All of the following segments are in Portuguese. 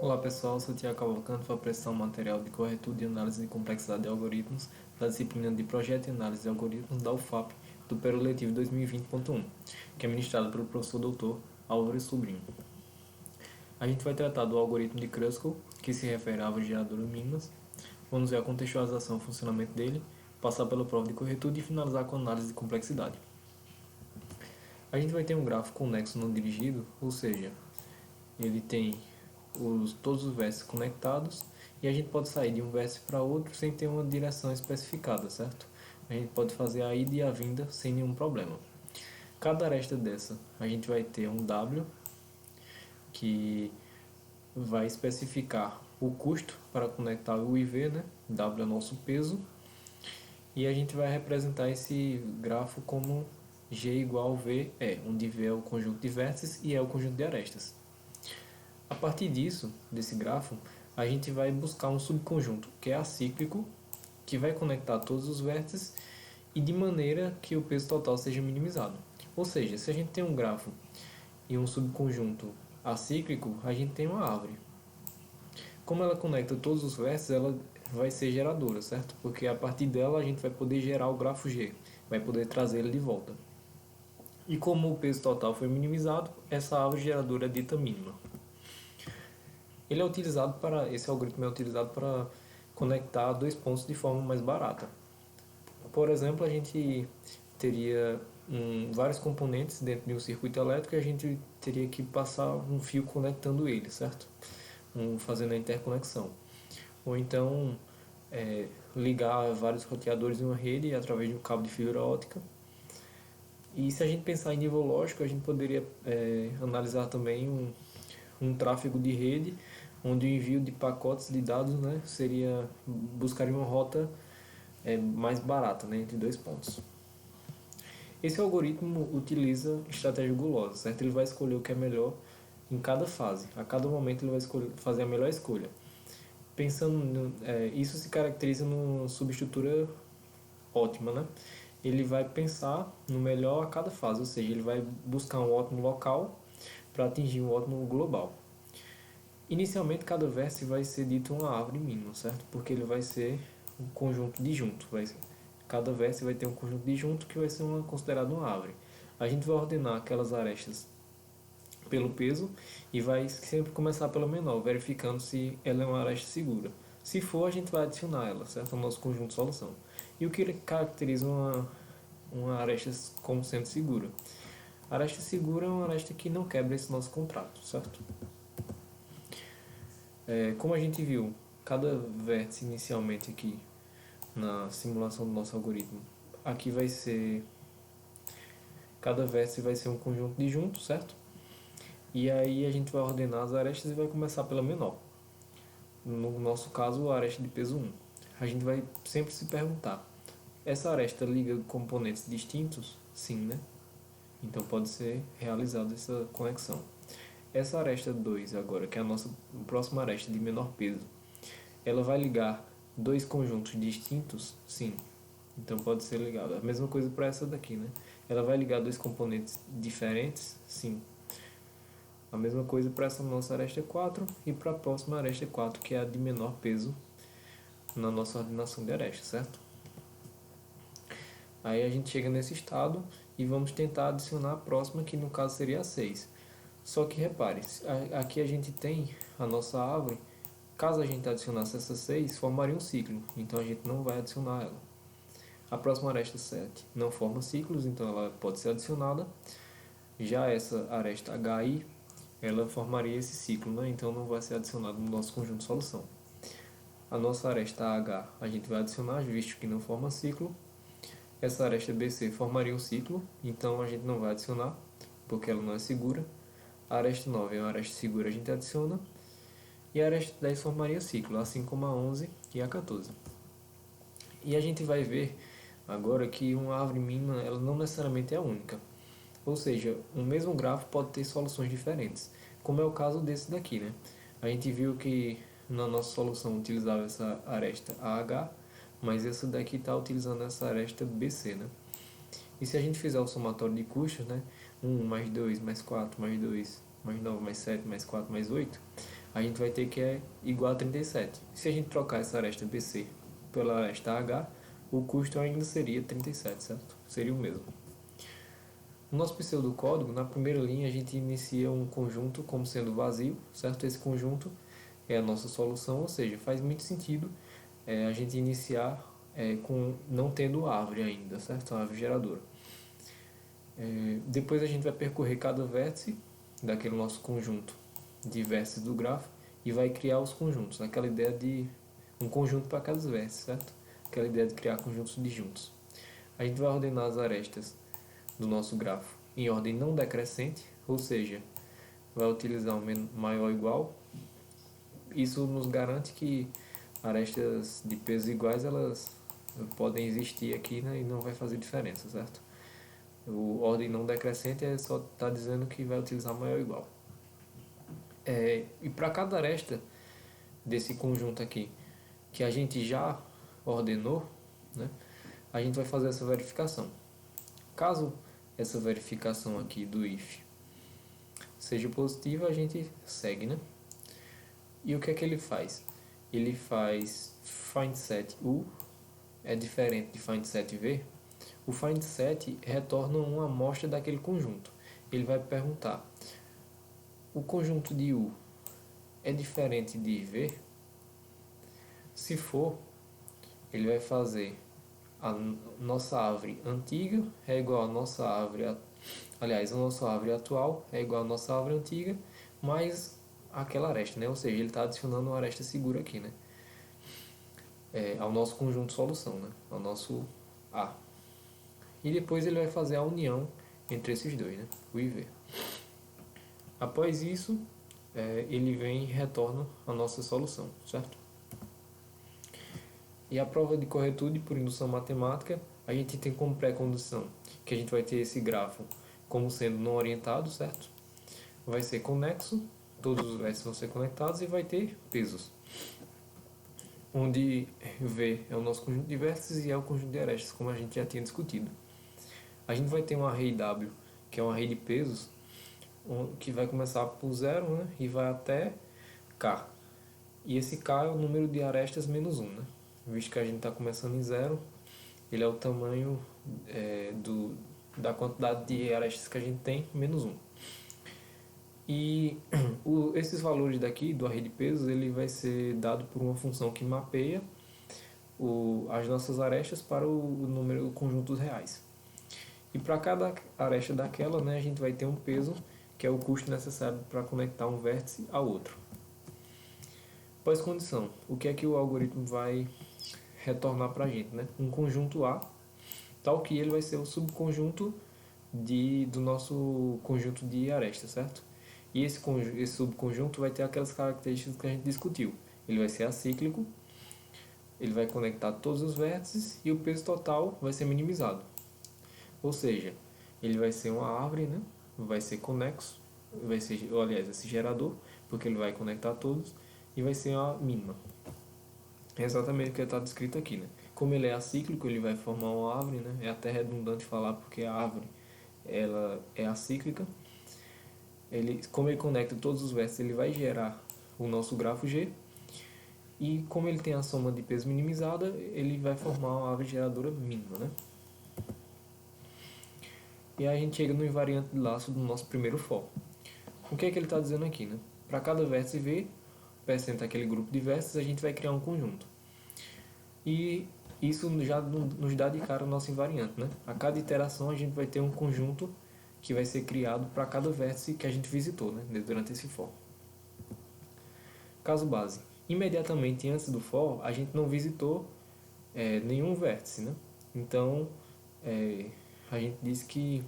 Olá pessoal, sou o Tiago Cavalcante, vou apresentar um material de corretura e análise de complexidade de algoritmos da disciplina de Projeto e Análise de Algoritmos da UFAP do período letivo 2020.1, que é ministrado pelo professor Dr. Álvaro Sobrinho. A gente vai tratar do algoritmo de Kruskal, que se refere à árvore geradora mínimas. Vamos ver a contextualização e o funcionamento dele, passar pela prova de corretude e finalizar com a análise de complexidade. A gente vai ter um gráfico conexo não dirigido, ou seja, ele tem todos os vértices conectados e a gente pode sair de um vértice para outro sem ter uma direção especificada, certo? A gente pode fazer a ida e a vinda sem nenhum problema. Cada aresta dessa a gente vai ter um W que vai especificar o custo para conectar o IV, né? W é nosso peso, e a gente vai representar esse grafo como G igual VE, onde V é o conjunto de vértices e E é o conjunto de arestas. A partir disso, desse grafo, a gente vai buscar um subconjunto que é acíclico, que vai conectar todos os vértices e de maneira que o peso total seja minimizado. Ou seja, se a gente tem um grafo e um subconjunto acíclico, a gente tem uma árvore. Como ela conecta todos os vértices, ela vai ser geradora, certo? Porque a partir dela a gente vai poder gerar o grafo G, vai poder trazer ele de volta. E como o peso total foi minimizado, essa árvore geradora é dita mínima. Esse algoritmo é utilizado para conectar dois pontos de forma mais barata. Por exemplo, a gente teria vários componentes dentro de um circuito elétrico e a gente teria que passar um fio conectando eles, certo? Fazendo a interconexão. Ou então ligar vários roteadores em uma rede através de um cabo de fibra ótica. E se a gente pensar em nível lógico, a gente poderia analisar também um tráfego de rede, onde o envio de pacotes de dados, né, buscaria uma rota mais barata, né, entre dois pontos. Esse algoritmo utiliza estratégia gulosa, certo? Ele vai escolher o que é melhor em cada fase. A cada momento ele vai fazer a melhor escolha. Isso se caracteriza numa subestrutura ótima, né? Ele vai pensar no melhor a cada fase, ou seja, ele vai buscar um ótimo local para atingir um ótimo global. Inicialmente, cada vértice vai ser dito uma árvore mínima, certo? Porque ele vai ser um conjunto disjunto. Cada vértice vai ter um conjunto disjunto que vai ser considerado uma árvore. A gente vai ordenar aquelas arestas pelo peso e vai sempre começar pela menor, verificando se ela é uma aresta segura. Se for, a gente vai adicionar ela, certo? Ao nosso conjunto de solução. E o que caracteriza uma aresta como sendo segura? A aresta segura é uma aresta que não quebra esse nosso contrato, certo? Como a gente viu, cada vértice inicialmente aqui na simulação do nosso algoritmo, aqui vai ser cada vértice vai ser um conjunto disjunto, certo? E aí a gente vai ordenar as arestas e vai começar pela menor. No nosso caso, a aresta de peso 1. A gente vai sempre se perguntar: essa aresta liga componentes distintos? Sim, né? Então pode ser realizada essa conexão. Essa aresta 2 agora, que é a nossa próxima aresta de menor peso, ela vai ligar dois conjuntos distintos? Sim. Então pode ser ligado. A mesma coisa para essa daqui, né? Ela vai ligar dois componentes diferentes? Sim. A mesma coisa para essa nossa aresta 4 e para a próxima aresta 4, que é a de menor peso na nossa ordenação de arestas, certo? Aí a gente chega nesse estado e vamos tentar adicionar a próxima, que no caso seria a 6. Só que repare, aqui a gente tem a nossa árvore. Caso a gente adicionasse essa 6, formaria um ciclo, então a gente não vai adicionar ela. A próxima aresta 7 não forma ciclos, então ela pode ser adicionada. Já essa aresta HI, ela formaria esse ciclo, né? Então não vai ser adicionado no nosso conjunto de solução. A nossa aresta H a gente vai adicionar, visto que não forma ciclo. Essa aresta BC formaria um ciclo, então a gente não vai adicionar, porque ela não é segura. A aresta 9 é uma aresta segura, a gente adiciona. E a aresta 10 formaria ciclo, assim como a 11 e a 14. E a gente vai ver agora que uma árvore mínima ela não necessariamente é a única. Ou seja, um mesmo grafo pode ter soluções diferentes, como é o caso desse daqui, né? A gente viu que na nossa solução utilizava essa aresta AH, mas essa daqui está utilizando essa aresta BC, né? E se a gente fizer o somatório de custos, né? 1 mais 2 mais 4 mais 2 mais 9 mais 7 mais 4 mais 8, a gente vai ter que é igual a 37. Se a gente trocar essa aresta BC pela aresta H, o custo ainda seria 37, certo? Seria o mesmo. No nosso pseudocódigo, na primeira linha, a gente inicia um conjunto como sendo vazio, certo? Esse conjunto é a nossa solução, ou seja, faz muito sentido a gente iniciar com não tendo árvore ainda, certo? A árvore geradora. Depois a gente vai percorrer cada vértice daquele nosso conjunto de vértices do grafo e vai criar os conjuntos, aquela ideia de um conjunto para cada vértice, certo? Aquela ideia de criar conjuntos disjuntos. A gente vai ordenar as arestas do nosso grafo em ordem não decrescente, ou seja, vai utilizar um maior ou igual. Isso nos garante que arestas de pesos iguais elas podem existir aqui, né, e não vai fazer diferença, certo? O ordem não decrescente só está dizendo que vai utilizar maior ou igual. E para cada aresta desse conjunto aqui que a gente já ordenou, né, a gente vai fazer essa verificação. Caso essa verificação aqui do if seja positiva, a gente segue, né? E o que é que ele faz? Ele faz findSet U, é diferente de findSet V. O findSet retorna uma amostra daquele conjunto. Ele vai perguntar: o conjunto de U é diferente de V? Se for, ele vai fazer a nossa árvore antiga é igual a nossa árvore, aliás, a nossa árvore atual é igual a nossa árvore antiga, mais aquela aresta, né? Ou seja, ele está adicionando uma aresta segura aqui, né? Ao nosso conjunto de solução, né? Ao nosso A. E depois ele vai fazer a união entre esses dois, né? O IV. Após isso, ele vem e retorna a nossa solução, certo? E a prova de corretude por indução matemática, a gente tem como pré-condição que a gente vai ter esse grafo como sendo não orientado, certo? Vai ser conexo, todos os vértices vão ser conectados e vai ter pesos. Onde V é o nosso conjunto de vértices e é o conjunto de arestas, como a gente já tinha discutido. A gente vai ter um array W, que é um array de pesos, que vai começar por 0, né, e vai até K. E esse K é o número de arestas menos 1, né? Visto que a gente está começando em 0, ele é o tamanho da quantidade de arestas que a gente tem, menos 1. E esses valores daqui do array de pesos, ele vai ser dado por uma função que mapeia as nossas arestas para o conjunto dos reais. E para cada aresta daquela, né, a gente vai ter um peso, que é o custo necessário para conectar um vértice ao outro. Pós-condição, o que é que o algoritmo vai retornar para a gente, né? Um conjunto A, tal que ele vai ser o subconjunto do nosso conjunto de arestas, certo? E esse subconjunto vai ter aquelas características que a gente discutiu. Ele vai ser acíclico, ele vai conectar todos os vértices e o peso total vai ser minimizado. Ou seja, ele vai ser uma árvore, né? Vai ser conexo, vai ser, aliás, esse gerador, porque ele vai conectar todos, e vai ser a mínima. É exatamente o que está descrito aqui, né? Como ele é acíclico, ele vai formar uma árvore, né? É até redundante falar porque a árvore ela é acíclica. Como ele conecta todos os vértices, ele vai gerar o nosso grafo G. E como ele tem a soma de peso minimizada, ele vai formar uma árvore geradora mínima, né? E aí a gente chega no invariante de laço do nosso primeiro for. O que é que ele está dizendo aqui, né? Para cada vértice V, percento aquele grupo de vértices, a gente vai criar um conjunto. E isso já nos dá de cara o nosso invariante, né? A cada iteração a gente vai ter um conjunto que vai ser criado para cada vértice que a gente visitou, né? Durante esse for. Caso base. Imediatamente antes do for, a gente não visitou nenhum vértice, né? Então, a gente diz que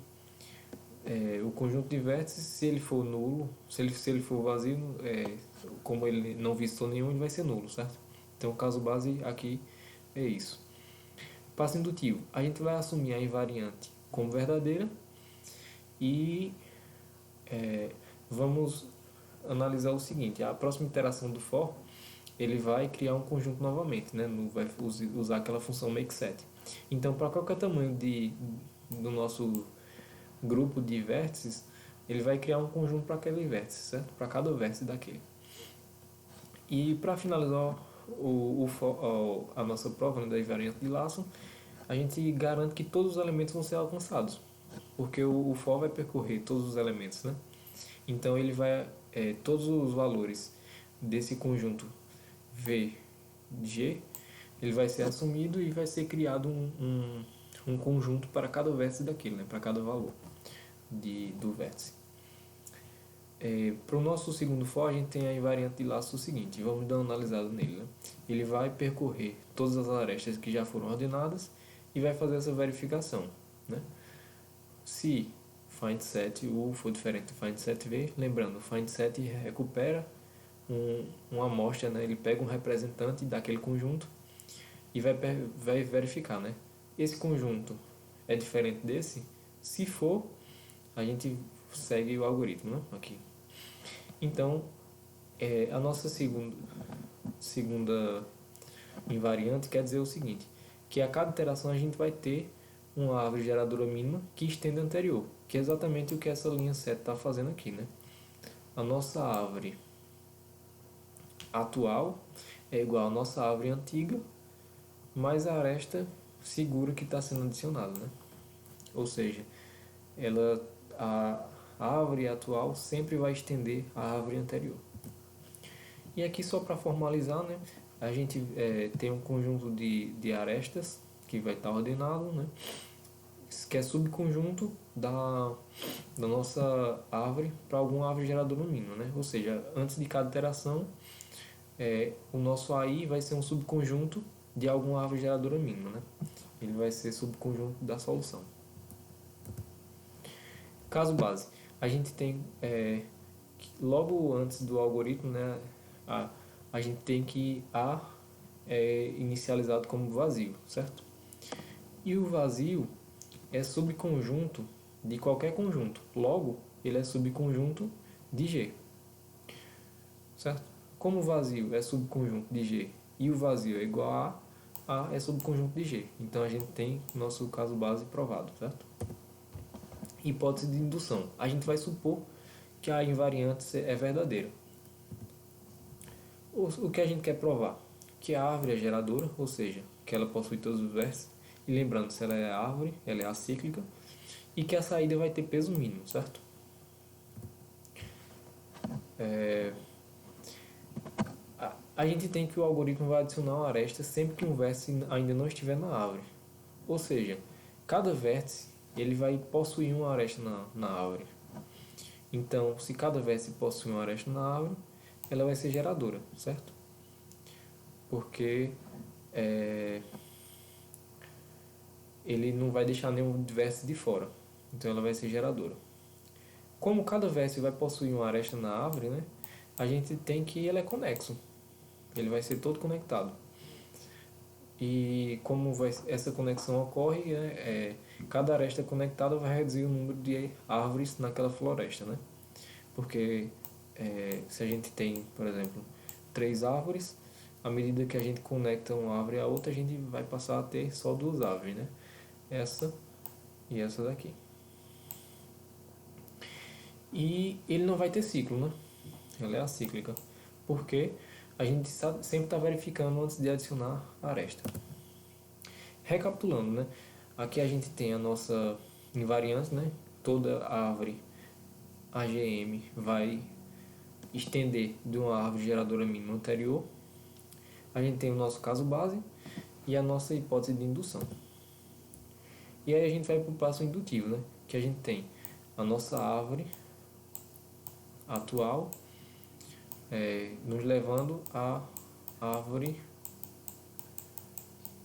o conjunto de vértices, se ele for nulo, se ele for vazio, como ele não visitou nenhum, ele vai ser nulo, certo? Então, o caso base aqui é isso. Passo indutivo. A gente vai assumir a invariante como verdadeira e vamos analisar o seguinte. A próxima iteração do for, ele vai criar um conjunto novamente, né? Vai usar aquela função makeSet. Então, para qualquer tamanho do nosso grupo de vértices, ele vai criar um conjunto para aquele vértice, certo? Para cada vértice daquele. E para finalizar a nossa prova, né, da invariante de laço, a gente garante que todos os elementos vão ser alcançados, porque o for vai percorrer todos os elementos, né? Então ele vai todos os valores desse conjunto V G, ele vai ser assumido e vai ser criado um conjunto para cada vértice daquilo, né? Para cada valor do vértice. Para o nosso segundo for, a gente tem a invariante de laço seguinte, vamos dar uma analisada nele. Né? Ele vai percorrer todas as arestas que já foram ordenadas e vai fazer essa verificação. Né? Se findSet U for diferente do findSet V, lembrando, o findSet recupera uma amostra, né? Ele pega um representante daquele conjunto e vai verificar, né? Esse conjunto é diferente desse? Se for, a gente segue o algoritmo, né? Aqui. Então, a nossa segunda invariante quer dizer o seguinte, que a cada iteração a gente vai ter uma árvore geradora mínima que estende a anterior, que é exatamente o que essa linha 7 está fazendo aqui, né? A nossa árvore atual é igual à nossa árvore antiga, mais a aresta segura que está sendo adicionada, né? Ou seja, a árvore atual sempre vai estender a árvore anterior. E aqui só para formalizar, né, a gente tem um conjunto de arestas que vai estar ordenado, né, que é subconjunto da nossa árvore para alguma árvore geradora mínima, né? Ou seja, antes de cada iteração, o nosso AI vai ser um subconjunto de alguma árvore geradora mínima, né? Ele vai ser subconjunto da solução. Caso base, a gente tem logo antes do algoritmo, né, a gente tem que A é inicializado como vazio, certo? E o vazio é subconjunto de qualquer conjunto, logo ele é subconjunto de G, certo? Como o vazio é subconjunto de G e o vazio é igual a é subconjunto de G, então a gente tem nosso caso base provado, certo? Hipótese de indução, a gente vai supor que a invariante é verdadeira. O que a gente quer provar? Que a árvore é geradora, ou seja, que ela possui todos os vértices. E lembrando, se ela é árvore, ela é acíclica. E que a saída vai ter peso mínimo, certo? A gente tem que o algoritmo vai adicionar uma aresta sempre que um vértice ainda não estiver na árvore. Ou seja, cada vértice ele vai possuir uma aresta na árvore. Então, se cada vértice possui uma aresta na árvore, ela vai ser geradora, certo? Porque ele não vai deixar nenhum vértice de fora. Então ela vai ser geradora. Como cada vértice vai possuir uma aresta na árvore, né, a gente tem que ele é conexo. Ele vai ser todo conectado. E como essa conexão ocorre, né, cada aresta conectada vai reduzir o número de árvores naquela floresta, né? Porque se a gente tem, por exemplo, 3 árvores, à medida que a gente conecta uma árvore à outra, a gente vai passar a ter só 2 árvores, né? Essa e essa daqui. E ele não vai ter ciclo, né? Ela é acíclica. Porque a gente sempre está verificando antes de adicionar a aresta. Recapitulando, né? Aqui a gente tem a nossa invariante, né? Toda árvore AGM vai estender de uma árvore geradora mínima anterior. A gente tem o nosso caso base e a nossa hipótese de indução. E aí a gente vai para o passo indutivo, né? Que a gente tem a nossa árvore atual nos levando à árvore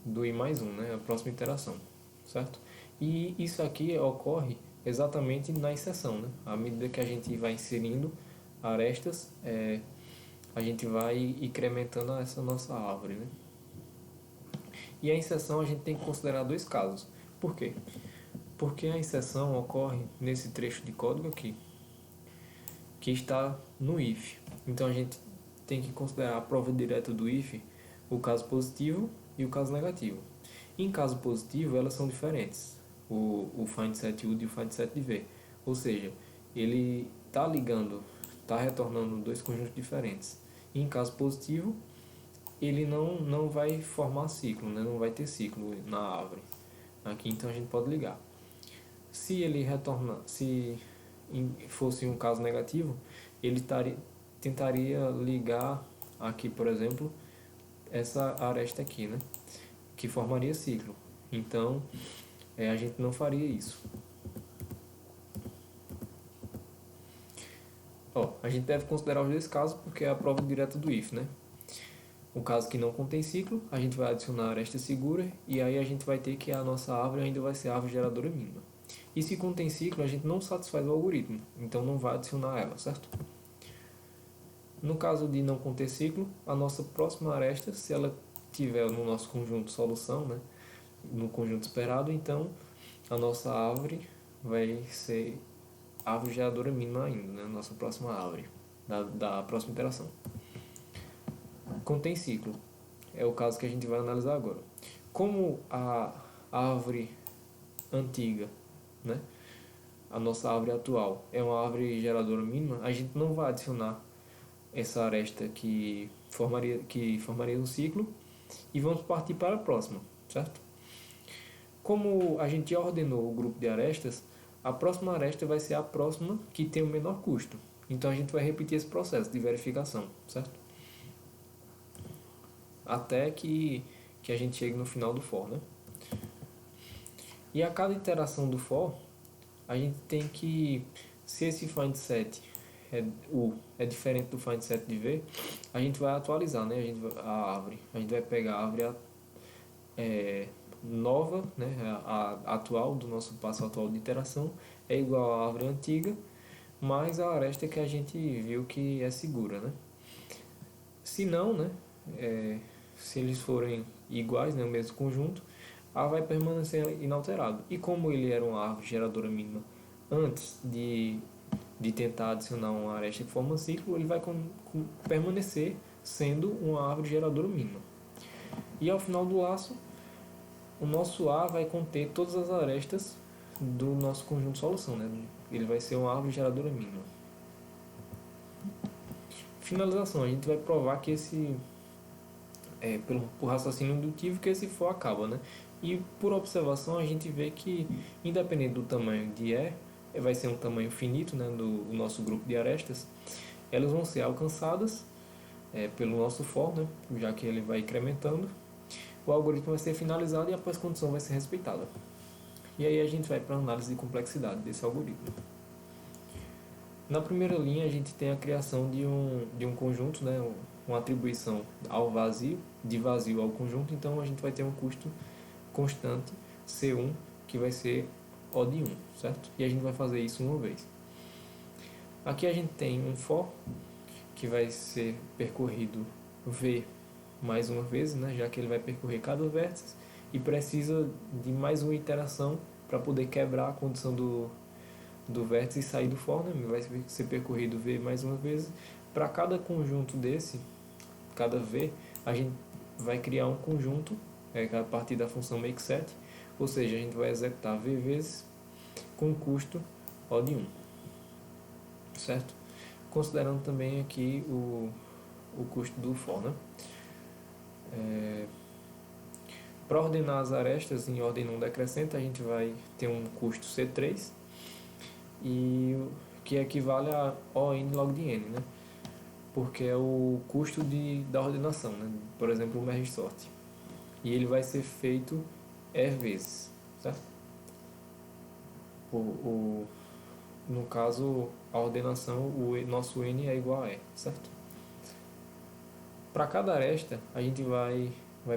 do I mais 1, né? A próxima iteração, certo? E isso aqui ocorre exatamente na inserção, né? À medida que a gente vai inserindo arestas, a gente vai incrementando essa nossa árvore, né? E a inserção a gente tem que considerar 2 casos. Por quê? Porque a inserção ocorre nesse trecho de código aqui, que está no if. Então a gente tem que considerar a prova direta do if, o caso positivo e o caso negativo. Em caso positivo, elas são diferentes, o findSet UD e o findSet V. Ou seja, ele está ligando, está retornando 2 conjuntos diferentes. E em caso positivo, ele não vai formar ciclo, né? Não vai ter ciclo na árvore. Aqui então a gente pode ligar. Se ele retornar, se fosse um caso negativo, ele tentaria ligar aqui, por exemplo, essa aresta aqui, né? Que formaria ciclo. Então, a gente não faria isso. A gente deve considerar os dois casos porque é a prova direta do if, né? O caso que não contém ciclo, a gente vai adicionar a aresta segura e aí a gente vai ter que a nossa árvore ainda vai ser a árvore geradora mínima. E se contém ciclo, a gente não satisfaz o algoritmo, então não vai adicionar ela, certo? No caso de não conter ciclo, a nossa próxima aresta, se ela tiver no nosso conjunto solução, né, no conjunto esperado, então a nossa árvore vai ser a árvore geradora mínima ainda, né, nossa próxima árvore, da próxima iteração. Contém ciclo, é o caso que a gente vai analisar agora. Como a árvore antiga, né, a nossa árvore atual é uma árvore geradora mínima, a gente não vai adicionar essa aresta que formaria um ciclo e vamos partir para a próxima, certo? Como a gente já ordenou o grupo de arestas, a próxima aresta vai ser a próxima que tem o menor custo. Então a gente vai repetir esse processo de verificação, certo? Até que a gente chegue no final do for, né? E a cada iteração do for, a gente tem que, se esse find set é diferente do find set de V, a gente vai atualizar, né? A árvore. A gente vai pegar a árvore nova, né? A atual do nosso passo atual de iteração é igual à árvore antiga, mais a aresta que a gente viu que é segura, né? Se não, né? Se eles forem iguais, né? O mesmo conjunto, A vai permanecer inalterado. E como ele era uma árvore geradora mínima antes de tentar adicionar uma aresta que forma um ciclo, ele vai permanecer sendo uma árvore geradora mínima. E ao final do laço, o nosso A vai conter todas as arestas do nosso conjunto de solução, né? Ele vai ser uma árvore geradora mínima. Finalização, a gente vai provar que por raciocínio indutivo, que esse for acaba, né? E por observação a gente vê que, independente do tamanho de E, vai ser um tamanho finito, né, do nosso grupo de arestas, elas vão ser alcançadas pelo nosso for, né, já que ele vai incrementando, o algoritmo vai ser finalizado e a pós-condição vai ser respeitada. E aí a gente vai para a análise de complexidade desse algoritmo. Na primeira linha a gente tem a criação de um conjunto, né, uma atribuição ao vazio, de vazio ao conjunto, então a gente vai ter um custo constante C1 que vai ser O de 1, certo? E a gente vai fazer isso uma vez. Aqui a gente tem um for que vai ser percorrido V mais uma vez, né, já que ele vai percorrer cada vértice e precisa de mais uma iteração para poder quebrar a condição do vértice e sair do for, né? Vai ser percorrido V mais uma vez. Para cada conjunto desse, cada V, a gente vai criar um conjunto a partir da função makeSet, ou seja, a gente vai executar V vezes com custo O de 1, certo? Considerando também aqui o custo do for, né? Para ordenar as arestas em ordem não decrescente, a gente vai ter um custo C3, e que equivale a ON log de N, né? Porque é o custo da ordenação, né? Por exemplo, o merge sort. E ele vai ser feito E vezes, certo? No caso, a ordenação, o nosso N é igual a E, certo? Para cada aresta, a gente vai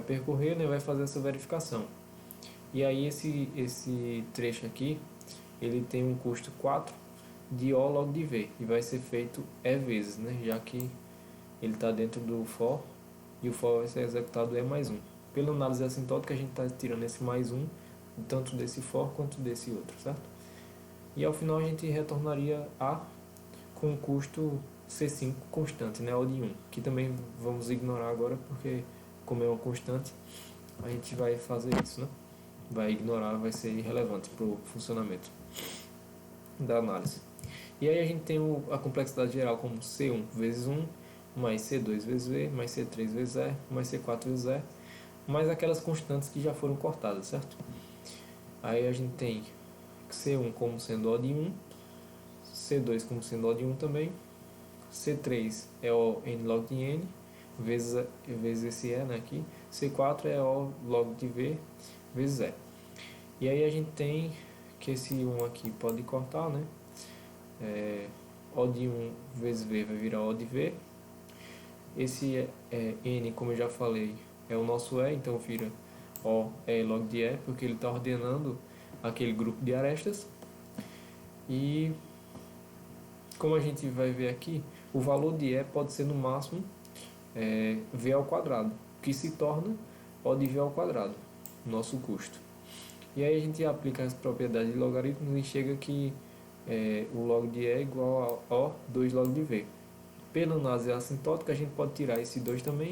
percorrer, né? Vai fazer essa verificação. E aí esse trecho aqui, ele tem um custo 4 de O log de V, e vai ser feito E vezes, né? Já que ele está dentro do for, e o for vai ser executado E mais 1. Pela análise assintótica, a gente está tirando esse mais 1, tanto desse for quanto desse outro, certo? E ao final a gente retornaria A com o custo C5 constante, né? O de 1, que também vamos ignorar agora, porque como é uma constante, a gente vai fazer isso, né? Vai ignorar, vai ser irrelevante para o funcionamento da análise. E aí a gente tem a complexidade geral como C1 vezes 1 mais C2 vezes V, mais C3 vezes E, mais C4 vezes E, mais aquelas constantes que já foram cortadas, certo? Aí a gente tem C1 como sendo O de 1, C2 como sendo O de 1 também, C3 é O n log de N, vezes esse E, né, aqui, C4 é O log de V, vezes E. E aí a gente tem que esse 1 aqui pode cortar, né? O de 1 vezes V vai virar O de V. Esse N, como eu já falei, é o nosso E, então vira O E log de E, porque ele está ordenando aquele grupo de arestas. E como a gente vai ver aqui, o valor de E pode ser no máximo V ao quadrado, que se torna O de V ao quadrado, nosso custo. E aí a gente aplica as propriedades de logaritmos e chega que o log de E é igual a O 2 log de V. Pela análise assintótica, a gente pode tirar esse 2 também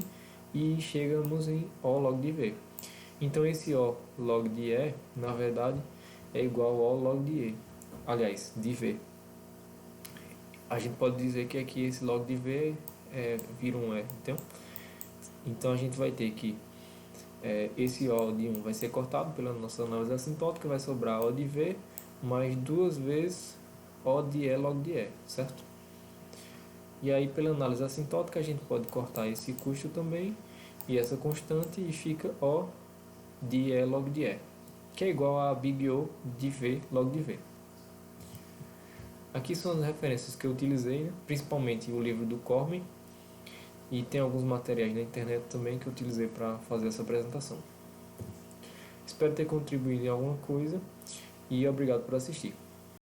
e chegamos em O log de V. Então esse O log de E, na verdade, é igual a O log de E. Aliás, de V. A gente pode dizer que aqui esse log de V vira um E. Então a gente vai ter que esse O de 1 vai ser cortado pela nossa análise assintótica, vai sobrar O de V mais duas vezes O de E log de E, certo? E aí pela análise assintótica a gente pode cortar esse custo também e essa constante e fica O de E log de E, que é igual a Big O de V log de V. Aqui são as referências que eu utilizei, né? Principalmente o livro do Cormen, e tem alguns materiais na internet também que eu utilizei para fazer essa apresentação. Espero ter contribuído em alguma coisa e obrigado por assistir.